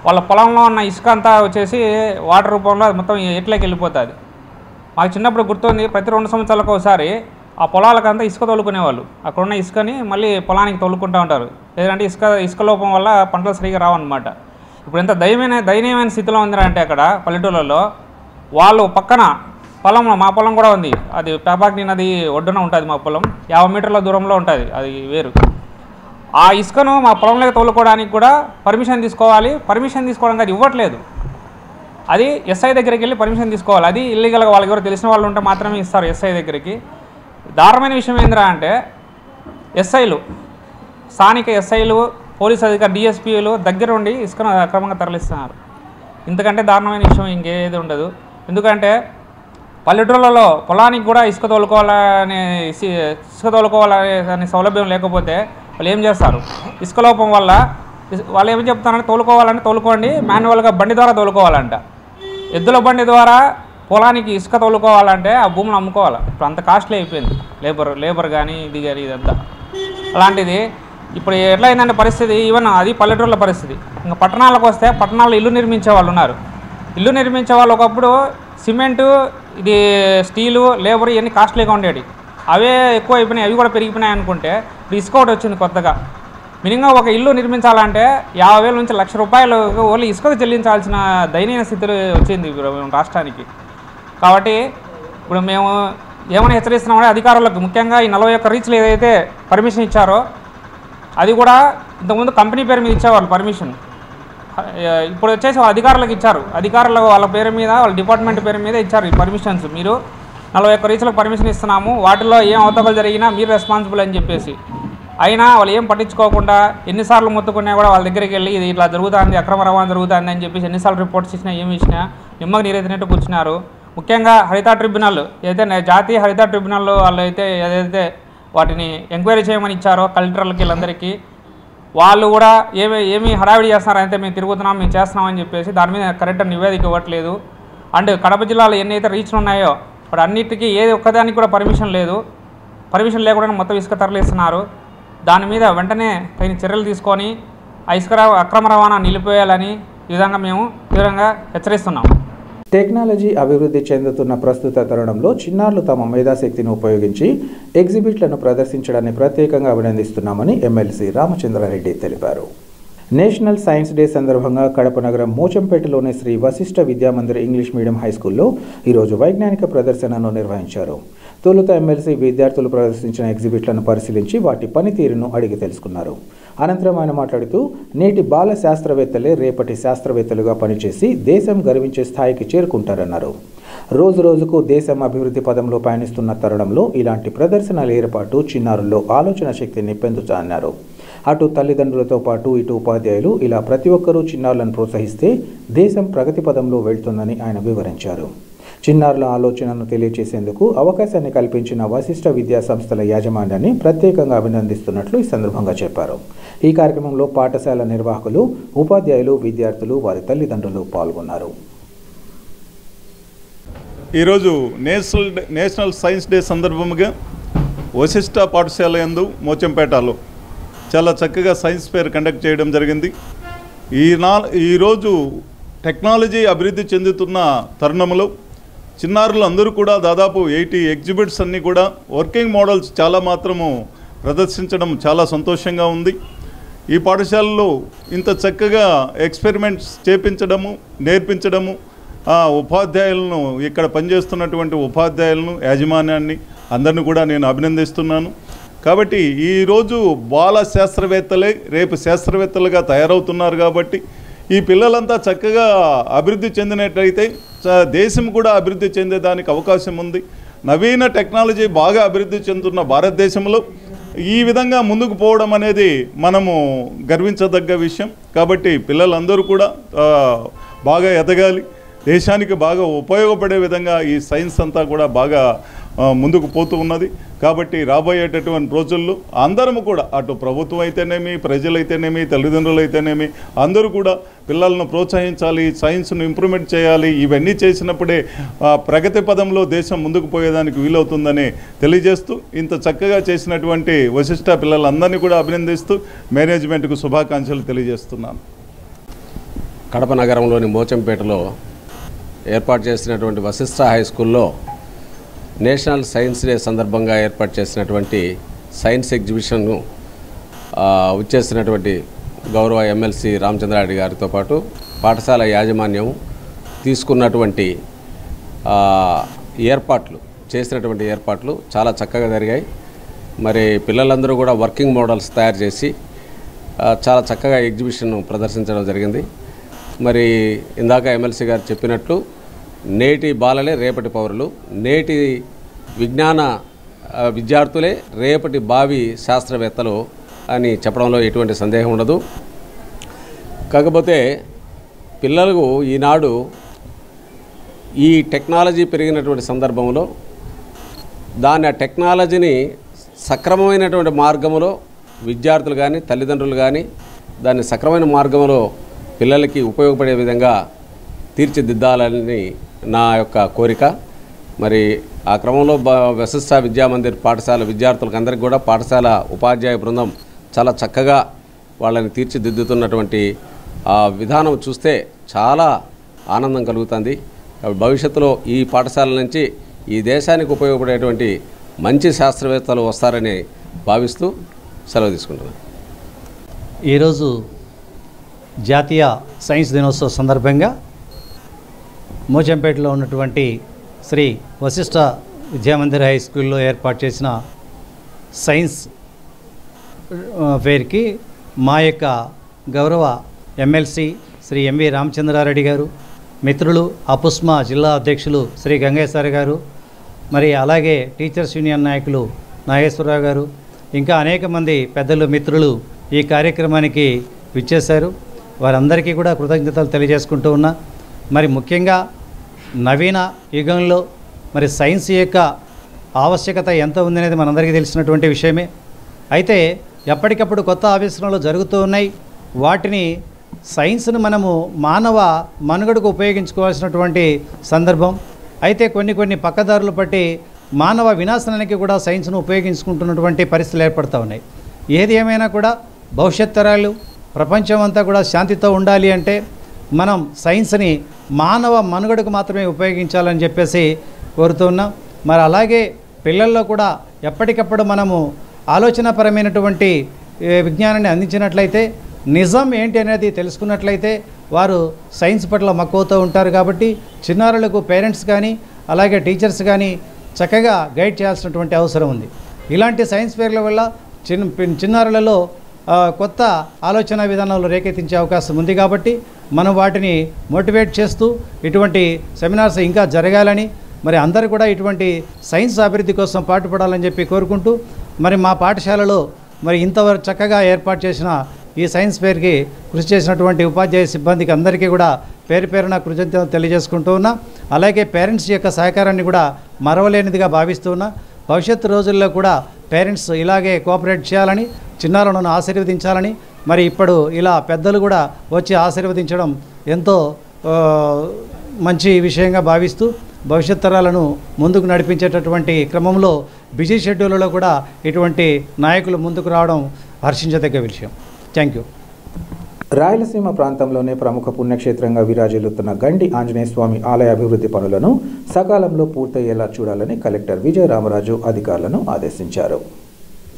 వాళ్ళ పొలంలో ఉన్న ఇసుక అంతా వచ్చేసి వాటర్ రూపంలో మొత్తం ఎట్లకి వెళ్ళిపోతుంది. మాకు చిన్నప్పుడు గుర్తుంది, ప్రతి 2 సంవత్సరాలకు ఒకసారి ఆ పొలాలకంతా ఇసుక తోలుకునేవాళ్ళు. అక్కడున్న ఇసుకని మళ్ళీ పొలానికి తోలుకుంటూ ఉంటారు. లేదంటే ఇసుక లోపం వల్ల పంటలు సరిగా రావన్నమాట. ఇప్పుడు ఎంత దయనీయమైన స్థితిలో ఉందంటే అక్కడ పల్లెటూళ్ళలో వాళ్ళు పక్కన పొలంలో, మా పొలం కూడా ఉంది, అది పేపాకి నది ఒడ్డున ఉంటుంది. మా పొలం 50 మీటర్ల దూరంలో ఉంటుంది. అది వేరు. ఆ ఇసుకను మా పొలంలోకి తోలుకోవడానికి కూడా పర్మిషన్ తీసుకోవాలి. పర్మిషన్ తీసుకోవడానికి అది ఇవ్వట్లేదు. అది ఎస్ఐ దగ్గరికి వెళ్ళి పర్మిషన్ తీసుకోవాలి. అది ఇల్లీగల్గా వాళ్ళకి ఎవరు తెలిసిన వాళ్ళు ఉంటే మాత్రమే ఇస్తారు ఎస్ఐ దగ్గరికి. దారుణమైన విషయం ఏందిరా అంటే, స్థానిక ఎస్ఐలు, పోలీసు అధికారులు, డిఎస్పీలు దగ్గరుండి ఇసుకను అక్రమంగా తరలిస్తున్నారు. ఇంతకంటే దారుణమైన విషయం ఇంకేది ఉండదు. ఎందుకంటే పల్లెటూళ్ళలో పొలానికి కూడా ఇసుక తోలుకోవాలనే సౌలభ్యం లేకపోతే వాళ్ళు ఏం చేస్తారు, ఇసుక లోపం వల్ల వాళ్ళు ఏం చెప్తారంటే తోలుకోవాలంటే తోలుకోండి, మాన్యువల్గా బండి ద్వారా తోలుకోవాలంట. ఎద్దుల బండి ద్వారా పొలానికి ఇసుక తోలుకోవాలంటే ఆ భూములు అమ్ముకోవాలి. ఇప్పుడు అంత కాస్ట్లీ అయిపోయింది లేబర్ కానీ ఇది కానీ ఇదంతా. అలాంటిది ఇప్పుడు ఎట్లా అయిందంటే పరిస్థితి, ఈవెన్ అది పల్లెటూళ్ళ పరిస్థితి. ఇంకా పట్టణాలకు వస్తే పట్టణాల్లో ఇల్లు నిర్మించే వాళ్ళు ఉన్నారు. ఇల్లు నిర్మించే వాళ్ళు ఒకప్పుడు సిమెంటు, ఇది స్టీలు, లేబర్ ఇవన్నీ కాస్ట్లీగా ఉండేవి. అవే ఎక్కువ అయిపోయినాయి, అవి కూడా పెరిగిపోయినాయి అనుకుంటే ఇప్పుడు ఇసుక ఒకటి వచ్చింది కొత్తగా. మినిమం ఒక ఇల్లు నిర్మించాలంటే 50,000 నుంచి ₹1,00,000 ఓన్లీ ఇసుకకు చెల్లించాల్సిన దయనీయ స్థితి వచ్చింది రాష్ట్రానికి. కాబట్టి ఇప్పుడు మేము ఏమైనా హెచ్చరిస్తున్నామంటే అధికారులకు, ముఖ్యంగా ఈ 41 రీచ్లు ఏదైతే పర్మిషన్ ఇచ్చారో అది కూడా ఇంతకుముందు కంపెనీ పేరు మీద ఇచ్చేవాళ్ళు పర్మిషన్. ఇప్పుడు వచ్చేసి అధికారులకు ఇచ్చారు. అధికారులకు వాళ్ళ పేరు మీద, వాళ్ళ డిపార్ట్మెంట్ పేరు మీద ఇచ్చారు ఈ పర్మిషన్స్. మీరు 41 రీచ్లకు పర్మిషన్ ఇస్తున్నాము, వాటిలో ఏం అవతకలు జరిగినా మీరు రెస్పాన్సిబుల్ అని చెప్పేసి. అయినా వాళ్ళు ఏం పట్టించుకోకుండా ఎన్నిసార్లు మొత్తుకున్నా కూడా వాళ్ళ దగ్గరికి వెళ్ళి ఇది ఇట్లా జరుగుతుంది, అక్రమ రవాణా జరుగుతుంది అని చెప్పేసి ఎన్నిసార్లు రిపోర్ట్స్ ఇచ్చినా ఏమి ఇచ్చినా నిమ్మకు నీరెత్తినట్టు కూర్చున్నారు. ముఖ్యంగా హరిత ట్రిబ్యునల్ అయితే, జాతీయ హరిత ట్రిబ్యునల్ వాళ్ళు అయితే ఏదైతే వాటిని ఎంక్వైరీ చేయమని ఇచ్చారో కలెక్టర్లకి వీళ్ళందరికీ, వాళ్ళు కూడా ఏమి హడావిడి చేస్తున్నారంటే మేము తిరుగుతున్నాం, మేము చేస్తున్నామని చెప్పేసి దాని మీద కరెక్ట్ నివేదిక ఇవ్వట్లేదు. అండ్ కడప జిల్లాలో ఎన్నైతే రీచ్లు ఉన్నాయో ఇప్పుడు అన్నిటికీ ఏది ఒక్కదానికి కూడా పర్మిషన్ లేదు. పర్మిషన్ లేకుండా మొత్తం ఇసుక తరలిస్తున్నారు. దాని మీద వెంటనే తగిన చర్యలు తీసుకొని ఆ ఇసుక అక్రమ రవాణా నిలిపేయాలని ఈ విధంగా మేము తీవ్రంగా హెచ్చరిస్తున్నాం. టెక్నాలజీ అభివృద్ధి చెందుతున్న ప్రస్తుత తరుణంలో చిన్నారులు తమ మేధాశక్తిని ఉపయోగించి ఎగ్జిబిట్లను ప్రదర్శించడాన్ని ప్రత్యేకంగా అభినందిస్తున్నామని ఎమ్మెల్సీ రామచంద్రారెడ్డి తెలిపారు. నేషనల్ సైన్స్ డే సందర్భంగా కడప నగరం మోచంపేటలోని శ్రీ వశిష్ఠ విద్యామందిర్ ఇంగ్లీష్ మీడియం హైస్కూల్లో ఈరోజు వైజ్ఞానిక ప్రదర్శనను నిర్వహించారు. తొలుత ఎమ్మెల్సీ విద్యార్థులు ప్రదర్శించిన ఎగ్జిబిట్లను పరిశీలించి వాటి పనితీరును అడిగి తెలుసుకున్నారు. అనంతరం ఆయన మాట్లాడుతూ, నేటి బాల శాస్త్రవేత్తలే రేపటి శాస్త్రవేత్తలుగా పనిచేసి దేశం గర్వించే స్థాయికి చేరుకుంటారన్నారు. రోజు రోజుకు దేశం అభివృద్ధి పదంలో పయనిస్తున్న తరుణంలో ఇలాంటి ప్రదర్శనల ఏర్పాటు చిన్నారుల్లో ఆలోచన శక్తిని పెంచుతారన్నారు. అటు తల్లిదండ్రులతో పాటు ఇటు ఉపాధ్యాయులు ఇలా ప్రతి ఒక్కరూ చిన్నారులను ప్రోత్సహిస్తే దేశం ప్రగతి పదంలో వెళ్తుందని ఆయన వివరించారు. చిన్నారుల ఆలోచనను తెలియజేసేందుకు అవకాశాన్ని కల్పించిన వశిష్ఠ విద్యా సంస్థల యాజమాన్యాన్ని ప్రత్యేకంగా అభినందిస్తున్నట్లు ఈ సందర్భంగా చెప్పారు. ఈ కార్యక్రమంలో పాఠశాల నిర్వాహకులు, ఉపాధ్యాయులు, విద్యార్థులు, వారి తల్లిదండ్రులు పాల్గొన్నారు. ఈరోజు నేషనల్ సైన్స్ డే సందర్భంగా వశిష్ఠ పాఠశాల యందు మోచంపేటలో చాలా చక్కగా సైన్స్ ఫేర్ కండక్ట్ చేయడం జరిగింది. ఈరోజు టెక్నాలజీ అభివృద్ధి చెందుతున్న తరుణంలో చిన్నారులు అందరూ కూడా దాదాపు 80 ఎగ్జిబిట్స్ అన్నీ కూడా వర్కింగ్ మోడల్స్ చాలా మాత్రము ప్రదర్శించడం చాలా సంతోషంగా ఉంది. ఈ పాఠశాలలో ఇంత చక్కగా ఎక్స్పెరిమెంట్స్ చేపించడము, నేర్పించడము, ఉపాధ్యాయులను, ఇక్కడ పనిచేస్తున్నటువంటి ఉపాధ్యాయులను, యాజమాన్యాన్ని అందరిని కూడా నేను అభినందిస్తున్నాను. కాబట్టి ఈరోజు బాల శాస్త్రవేత్తలే రేపు శాస్త్రవేత్తలుగా తయారవుతున్నారు. కాబట్టి ఈ పిల్లలంతా చక్కగా అభివృద్ధి చెందినట్లయితే దేశం కూడా అభివృద్ధి చెందేదానికి అవకాశం ఉంది. నవీన టెక్నాలజీ బాగా అభివృద్ధి చెందుతున్న భారతదేశంలో ఈ విధంగా ముందుకు పోవడం అనేది మనము గర్వించదగ్గ విషయం. కాబట్టి పిల్లలందరూ కూడా బాగా ఎదగాలి, దేశానికి బాగా ఉపయోగపడే విధంగా ఈ సైన్స్ అంతా కూడా బాగా ముందుకు పోతూ ఉన్నది. కాబట్టి రాబోయేటటువంటి రోజుల్లో అందరము కూడా అటు ప్రభుత్వం అయితేనేమి, ప్రజలైతేనేమి, తల్లిదండ్రులు అయితేనేమి అందరూ కూడా పిల్లలను ప్రోత్సహించాలి, సైన్స్ను ఇంప్రూవ్మెంట్ చేయాలి. ఇవన్నీ చేసినప్పుడే ప్రగతి పదంలో దేశం ముందుకు పోయేదానికి వీలవుతుందని తెలియజేస్తూ ఇంత చక్కగా చేసినటువంటి వశిష్ఠ పిల్లలందరినీ కూడా అభినందిస్తూ మేనేజ్మెంట్కు శుభాకాంక్షలు తెలియజేస్తున్నాను. కడప నగరంలోని మోచంపేటలో ఏర్పాటు చేసినటువంటి వశిష్ఠ హై స్కూల్లో నేషనల్ సైన్స్ డే సందర్భంగా ఏర్పాటు చేసినటువంటి సైన్స్ ఎగ్జిబిషన్ను వచ్చేసినటువంటి గౌరవ ఎమ్మెల్సీ రామచంద్రారెడ్డి గారితో పాటు పాఠశాల యాజమాన్యం తీసుకున్నటువంటి ఏర్పాట్లు చాలా చక్కగా జరిగాయి. మరి పిల్లలందరూ కూడా వర్కింగ్ మోడల్స్ తయారు చేసి చాలా చక్కగా ఎగ్జిబిషన్ ప్రదర్శించడం జరిగింది. మరి ఇందాక ఎమ్మెల్సీ గారు చెప్పినట్లు నేటి బాలలే రేపటి పౌరులు, నేటి విజ్ఞాన విద్యార్థులే రేపటి భావి శాస్త్రవేత్తలు అని చెప్పడంలో ఎటువంటి సందేహం ఉండదు. కాకపోతే పిల్లలకు ఈనాడు ఈ టెక్నాలజీ పెరిగినటువంటి సందర్భంలో ఆ టెక్నాలజీని సక్రమమైనటువంటి మార్గంలో విద్యార్థులు కానీ తల్లిదండ్రులు కానీ దాన్ని సక్రమైన మార్గంలో పిల్లలకి ఉపయోగపడే విధంగా తీర్చిదిద్దాలని నా యొక్క కోరిక. మరి ఆ క్రమంలో వశిష్ఠ విద్యామందిర్ పాఠశాల విద్యార్థులకు అందరికీ కూడా పాఠశాల ఉపాధ్యాయ బృందం చాలా చక్కగా వాళ్ళని తీర్చిదిద్దుతున్నటువంటి ఆ విధానం చూస్తే చాలా ఆనందం కలుగుతుంది. భవిష్యత్తులో ఈ పాఠశాల నుంచి ఈ దేశానికి ఉపయోగపడేటువంటి మంచి శాస్త్రవేత్తలు వస్తారని భావిస్తూ సెలవు తీసుకుంటున్నాను. ఈరోజు జాతీయ సైన్స్ దినోత్సవ సందర్భంగా మోచంపేటలో ఉన్నటువంటి శ్రీ వశిష్ఠ విద్యామందిర్ హై స్కూల్లో ఏర్పాటు చేసిన సైన్స్ ఫేర్కి మా యొక్క గౌరవ ఎమ్మెల్సీ శ్రీ ఎంవి రామచంద్రారెడ్డి గారు, మిత్రులు అపుస్మా జిల్లా అధ్యక్షులు శ్రీ గంగేశ్వర గారు, మరి అలాగే టీచర్స్ యూనియన్ నాయకులు నాగేశ్వరరావు గారు, ఇంకా అనేక మంది పెద్దలు మిత్రులు ఈ కార్యక్రమానికి విచ్చేశారు. వారందరికీ కూడా కృతజ్ఞతలు తెలియజేసుకుంటూ ఉన్నా. మరి ముఖ్యంగా నవీన యుగంలో మరి సైన్స్ యొక్క ఆవశ్యకత ఎంత ఉందనేది మనందరికీ తెలిసినటువంటి విషయమే. అయితే ఎప్పటికప్పుడు కొత్త ఆవిష్కరణలు జరుగుతూ ఉన్నాయి. వాటిని సైన్స్ను మనము మానవ మనుగడకు ఉపయోగించుకోవాల్సినటువంటి సందర్భం. అయితే కొన్ని పక్కదారులు పట్టి మానవ వినాశనానికి కూడా సైన్స్ను ఉపయోగించుకుంటున్నటువంటి పరిస్థితులు ఏర్పడుతూ ఉన్నాయి. ఏది ఏమైనా కూడా భవిష్యత్ తరాలు ప్రపంచం అంతా కూడా శాంతితో ఉండాలి అంటే మనం సైన్స్ని మానవ మనుగడకు మాత్రమే ఉపయోగించాలని చెప్పేసి కోరుతూ ఉన్నాం. మరి అలాగే పిల్లల్లో కూడా ఎప్పటికప్పుడు మనము ఆలోచనాపరమైనటువంటి విజ్ఞానాన్ని అందించినట్లయితే, నిజం ఏంటి అనేది తెలుసుకున్నట్లయితే వారు సైన్స్ పట్ల మక్కువతో ఉంటారు. కాబట్టి చిన్నారులకు పేరెంట్స్ కానీ అలాగే టీచర్స్ కానీ చక్కగా గైడ్ చేయాల్సినటువంటి అవసరం ఉంది. ఇలాంటి సైన్స్ ఫేర్ల వల్ల చిన్నారులలో కొత్త ఆలోచన విధానాలు రేకెత్తించే అవకాశం ఉంది. కాబట్టి మనం వాటిని మోటివేట్ చేస్తూ ఇటువంటి సెమినార్స్ ఇంకా జరగాలని, మరి అందరూ కూడా ఇటువంటి సైన్స్ అభివృద్ధి కోసం పాటుపడాలని చెప్పి కోరుకుంటూ, మరి మా పాఠశాలలో మరి ఇంతవరకు చక్కగా ఏర్పాటు చేసిన ఈ సైన్స్ ఫేర్కి కృషి చేసినటువంటి ఉపాధ్యాయ సిబ్బందికి అందరికీ కూడా పేరు పేరున కృతజ్ఞతలు తెలియజేసుకుంటూ ఉన్నా. అలాగే పేరెంట్స్ యొక్క సహకారాన్ని కూడా మరవలేనిదిగా భావిస్తూ ఉన్నా. భవిష్యత్తు రోజుల్లో కూడా పేరెంట్స్ ఇలాగే కోఆపరేట్ చేయాలని, చిన్నారులను ఆశీర్వదించాలని, మరి ఇప్పుడు ఇలా పెద్దలు కూడా వచ్చి ఆశీర్వదించడం ఎంతో మంచి విషయంగా భావిస్తూ భవిష్యత్ తరాలను ముందుకు నడిపించేటటువంటి క్రమంలో బిజీ షెడ్యూల్లో కూడా ఇటువంటి నాయకులు ముందుకు రావడం హర్షించదగ్గ విషయం. Thank you. రాయలసీమ ప్రాంతంలోనే ప్రముఖ పుణ్యక్షేత్రంగా విరాజిల్లుతున్న గండి ఆంజనేయ స్వామి ఆలయ అభివృద్ధి పనులను సకాలంలో పూర్తయ్యేలా చూడాలని కలెక్టర్ విజయ రామరాజు అధికారులను ఆదేశించారు.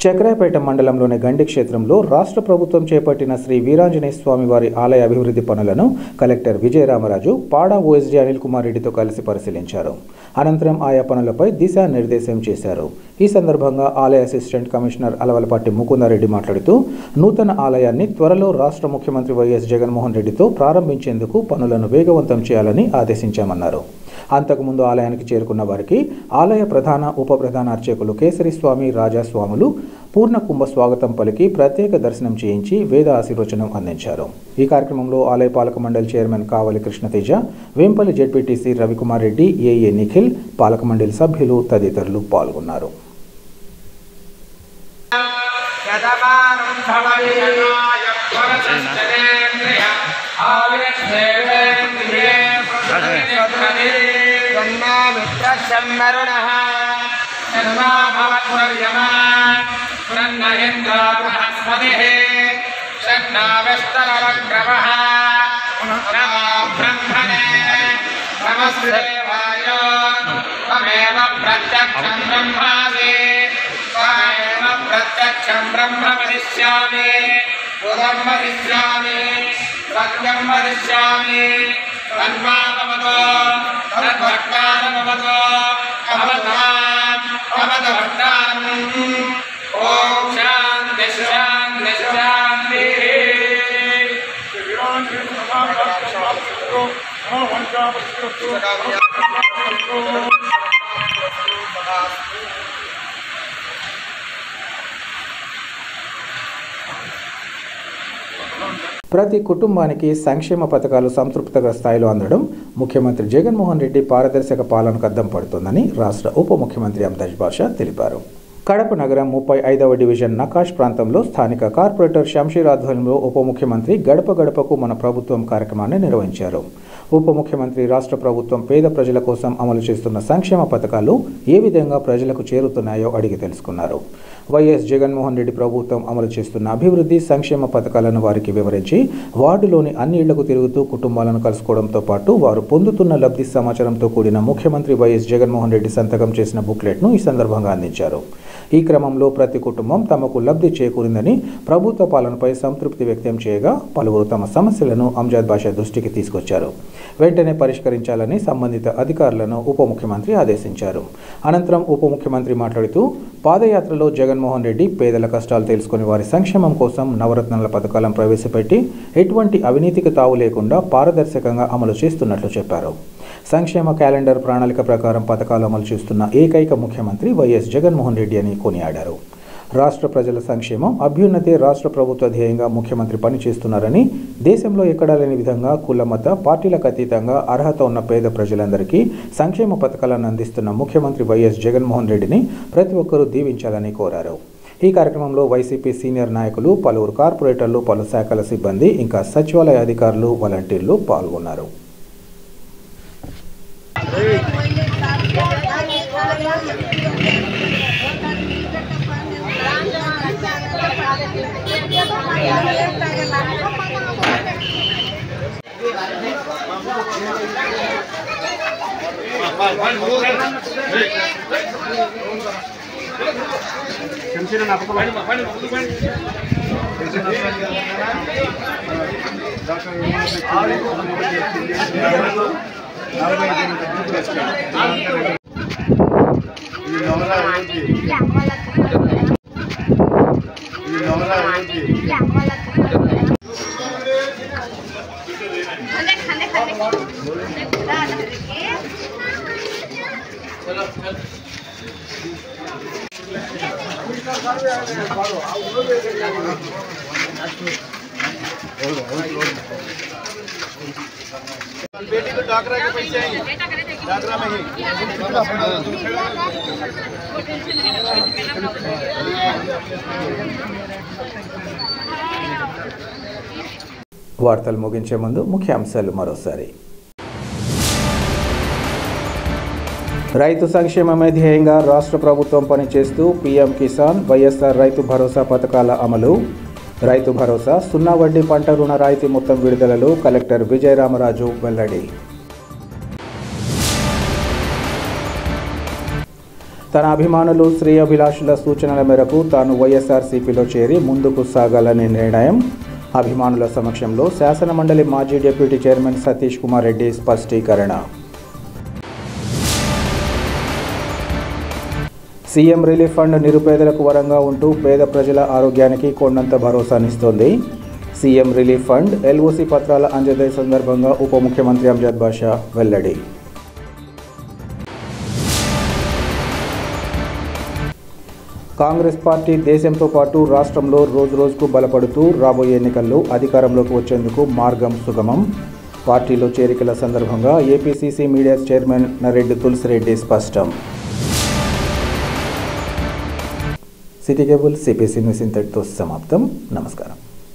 చక్రాయపేట మండలంలోని గండి క్షేత్రంలో రాష్ట్ర ప్రభుత్వం చేపట్టిన శ్రీ వీరాంజనేయ స్వామి వారి ఆలయ అభివృద్ధి పనులను కలెక్టర్ విజయరామరాజు పాడా ఓఎస్డీ అనిల్ కుమార్ రెడ్డితో కలిసి పరిశీలించారు. అనంతరం ఆయా పనులపై దిశానిర్దేశం చేశారు. ఈ సందర్భంగా ఆలయ అసిస్టెంట్ కమిషనర్ అలవలపాటి ముకుందారెడ్డి మాట్లాడుతూ నూతన ఆలయాన్ని త్వరలో రాష్ట్ర ముఖ్యమంత్రి వైఎస్ జగన్మోహన్ రెడ్డితో ప్రారంభించేందుకు పనులను వేగవంతం చేయాలని ఆదేశించామన్నారు. అంతకుముందు ఆలయానికి చేరుకున్న వారికి ఆలయ ప్రధాన ఉప ప్రధాన అర్చకులు కేసరి స్వామి రాజాస్వాములు పూర్ణ కుంభ స్వాగతం పలికి ప్రత్యేక దర్శనం చేయించి వేద ఆశీర్వచనం అందించారు. ఈ కార్యక్రమంలో ఆలయ పాలక మండలి చైర్మన్ కావలి కృష్ణతేజ, వేంపల్లి జెడ్పీటీసీ రవికుమార్ రెడ్డి, ఏఏ నిఖిల్, పాలక మండలి సభ్యులు తదితరులు పాల్గొన్నారు. प्रत्यक्षं ब्रह्म वदिष्यामि उदं वदिष्यामि सत्यं वदिष्यामि तन्मामवतो तद्भक्तारमवतो अवताम् अवतभक्ताम् ॐ शान्ति शान्ति शान्तिः ప్రతి కుటుంబానికి సంక్షేమ పథకాలు సంతృప్తికర స్థాయిలో అందడం ముఖ్యమంత్రి జగన్మోహన్ రెడ్డి పారదర్శక పాలనకు అద్దం పడుతుందని రాష్ట్ర ఉప ముఖ్యమంత్రి అందాజ్ బాషా తెలిపారు. కడప నగరం 35వ డివిజన్ నకాష్ ప్రాంతంలో స్థానిక కార్పొరేటర్ శంషీర్ ఆధ్వర్యంలో ఉప ముఖ్యమంత్రి గడప గడపకు మన ప్రభుత్వం కార్యక్రమాన్ని నిర్వహించారు. ఉప ముఖ్యమంత్రి రాష్ట్ర ప్రభుత్వం పేద ప్రజల కోసం అమలు చేస్తున్న సంక్షేమ పథకాలు ఏ విధంగా ప్రజలకు చేరుతున్నాయో అడిగి తెలుసుకున్నారు. వైఎస్ జగన్మోహన్ రెడ్డి ప్రభుత్వం అమలు చేస్తున్న అభివృద్ధి సంక్షేమ పథకాలను వారికి వివరించి వార్డులోని అన్ని ఇళ్లకు తిరుగుతూ కుటుంబాలను కలుసుకోవడంతో పాటు వారు పొందుతున్న లబ్ధి సమాచారంతో కూడిన ముఖ్యమంత్రి వైఎస్ జగన్మోహన్ రెడ్డి సంతకం చేసిన బుక్లెట్ను ఈ సందర్భంగా అందించారు. ఈ క్రమంలో ప్రతి కుటుంబం తమకు లబ్ధి చేకూరిందని ప్రభుత్వ పాలనపై సంతృప్తి వ్యక్తం చేయగా పలువురు తమ సమస్యలను అంజాద్ బాషా దృష్టికి తీసుకొచ్చారు. వెంటనే పరిష్కరించాలని సంబంధిత అధికారులను ఉప ముఖ్యమంత్రి ఆదేశించారు. అనంతరం ఉప ముఖ్యమంత్రి మాట్లాడుతూ పాదయాత్రలో జగన్మోహన్ రెడ్డి పేదల కష్టాలు తెలుసుకుని వారి సంక్షేమం కోసం నవరత్నాల పథకాలను ప్రవేశపెట్టి ఎటువంటి అవినీతికి తావు లేకుండా పారదర్శకంగా అమలు చేస్తున్నట్లు చెప్పారు. సంక్షేమ క్యాలెండర్ ప్రణాళిక ప్రకారం పథకాలు అమలు చేస్తున్న ఏకైక ముఖ్యమంత్రి వైఎస్ జగన్మోహన్ రెడ్డి అని కొనియాడారు. రాష్ట్ర ప్రజల సంక్షేమం అభ్యున్నతే రాష్ట్ర ప్రభుత్వ ధ్యేయంగా ముఖ్యమంత్రి పనిచేస్తున్నారని, దేశంలో ఎక్కడా లేని విధంగా కుల మత పార్టీలకు అతీతంగా అర్హత ఉన్న పేద ప్రజలందరికీ సంక్షేమ పథకాలను అందిస్తున్న ముఖ్యమంత్రి వైఎస్ జగన్మోహన్ రెడ్డిని ప్రతి ఒక్కరూ దీవించాలని కోరారు. ఈ కార్యక్రమంలో వైసీపీ సీనియర్ నాయకులు, పలువురు కార్పొరేటర్లు, పలు శాఖల సిబ్బంది, ఇంకా సచివాలయ అధికారులు, వాలంటీర్లు పాల్గొన్నారు. बेटी को डाकरा के पैसे डाकरा में ही వార్తలు ముగించే ముందు ముఖ్యాంశాలు మరోసారి. రైతు సంక్షేమమే ధ్యేయంగా రాష్ట్ర ప్రభుత్వం పనిచేస్తూ పీఎం కిసాన్, వైఎస్ఆర్ రైతు భరోసా పథకాల అమలు. రైతు భరోసా, సున్నా వడ్డీ పంట రుణ రాయితీ మొత్తం విడుదలలో కలెక్టర్ విజయరామరాజు వెల్లడి. తన అభిమానులు శ్రేయోభిలాషుల సూచనల మేరకు తాను వైఎస్ఆర్సీపీలో చేరి ముందుకు సాగాలనే నిర్ణయం. అభిమానుల సమక్షంలో శాసనమండలి మాజీ డిప్యూటీ చైర్మన్ సతీష్ కుమార్ రెడ్డి స్పష్టీకరణ. సీఎం రిలీఫ్ ఫండ్ నిరుపేదలకు వరంగా ఉంటూ పేద ప్రజల ఆరోగ్యానికి కొండంత భరోసానిస్తోంది. సీఎం రిలీఫ్ ఫండ్ ఎల్ఓసి పత్రాల అంజదయ సందర్భంగా ఉప ముఖ్యమంత్రి అంజద్ బాషా వెల్లడి. కాంగ్రెస్ పార్టీ దేశంతో పాటు రాష్ట్రంలో రోజురోజుకు బలపడుతూ రాబోయే ఎన్నికల్లో అధికారంలోకి వచ్చేందుకు మార్గం సుగమం. పార్టీలో చేరికల సందర్భంగా APCC media chairman Nareddy Tulasi Reddy స్పష్టం. సిటీ కేబుల్ సిపిసి న్యూస్ ఇంతటితో సమాప్తం. నమస్కారం.